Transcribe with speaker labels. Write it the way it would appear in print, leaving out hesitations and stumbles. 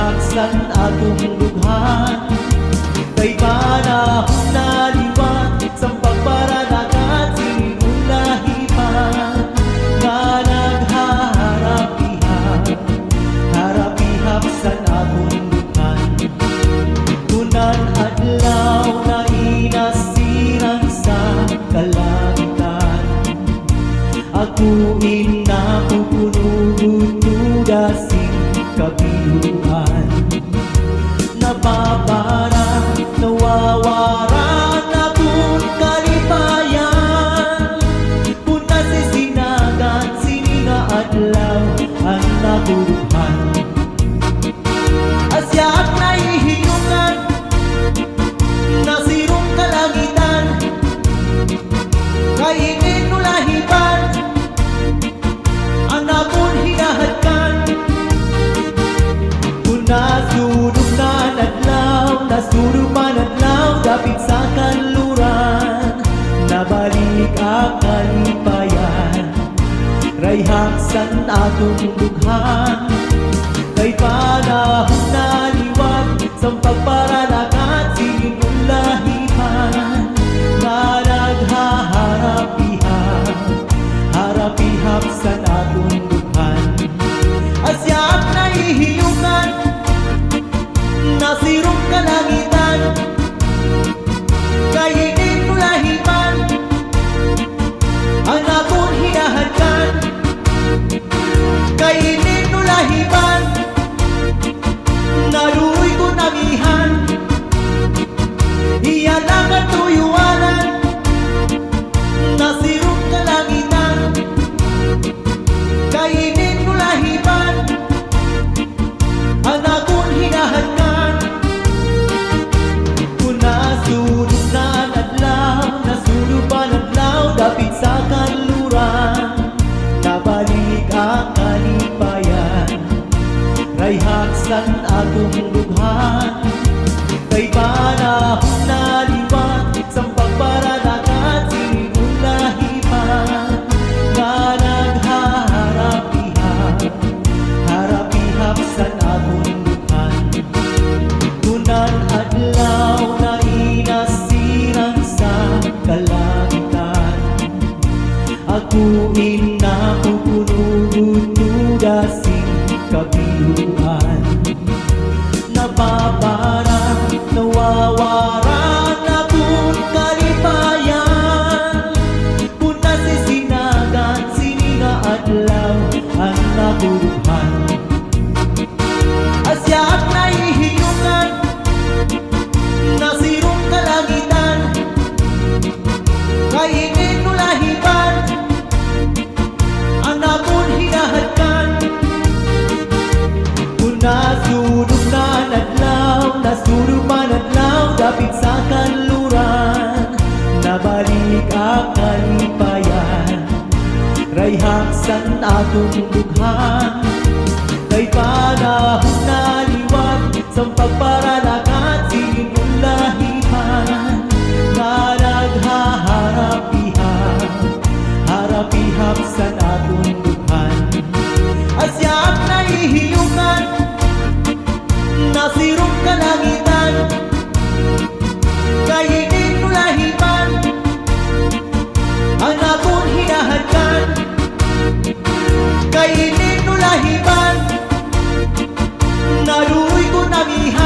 Speaker 1: haksan atong lughan, kay panahon na liwat sa pagparanagan sinong lahipan nga naghaharapi-hap sa atong lughan. Kunan adlaw na inasirang sa kalangitan, ako inapupunugutudasin kabiluan. Napapara, nawawara na kung kalipayan, punta si sinagan, sininga adlaw ang nakuruhan. Asya't naihinungan, nasirong kalangitan, kainin nulahipan, ang napon hinahadkan. Kung nasunod na nadlaw, nasunod pa nadlaw, dapit sa kanluran, nabalik ang kalipayan, rayhaksan atong lughan, kay panahon na liwat sa pagparanagan sinong lahipan nga naghaharapi-hap sa atong lughan. Asya't nahihiyungan, nasirong kalangitan, kainin nulahipan, ang akong hinahadkan, kainin nulahipan, naluoy ko namihan, iyan ang katuyuanan, nasirong kalangitan, kainin nulahipan, ang akong hinahadkan. Kung nasunod na nadlaw, nasunod pa nadlaw, dapit sa kanluran, nabalik ang kalipayan, rayhaksan atong lughan, kay panahon na liwat sa pagparanagan sinong lahipan nga naghaharapi-hap sa atong lughan. Kunan adlaw na inasirang sa kalangitan, ako inapupunugutudasin kabiluan. Napapara, nawawara na kung kalipayan, punta si sinagan, sininga adlaw ang nakuruhan. Asya't naihinungan, nasirong kalangitan, kainin nulahipan, ang akong hinahadkan. Kung nasunod na nadlaw, nasunod pa nadlaw, dapit sa kanluran, nabalik ang kalipayan, rayhaksan atong lughan, kay panahon na liwat sa pagparanagan sinong lahipan nga naghaharapi-hap sa atong lughan. Asya't nahihiyungan, nasirong kalangitan, kainin nulahipan, ang akong hinahadkan, kainin nulahipan, naluoy ko namihan,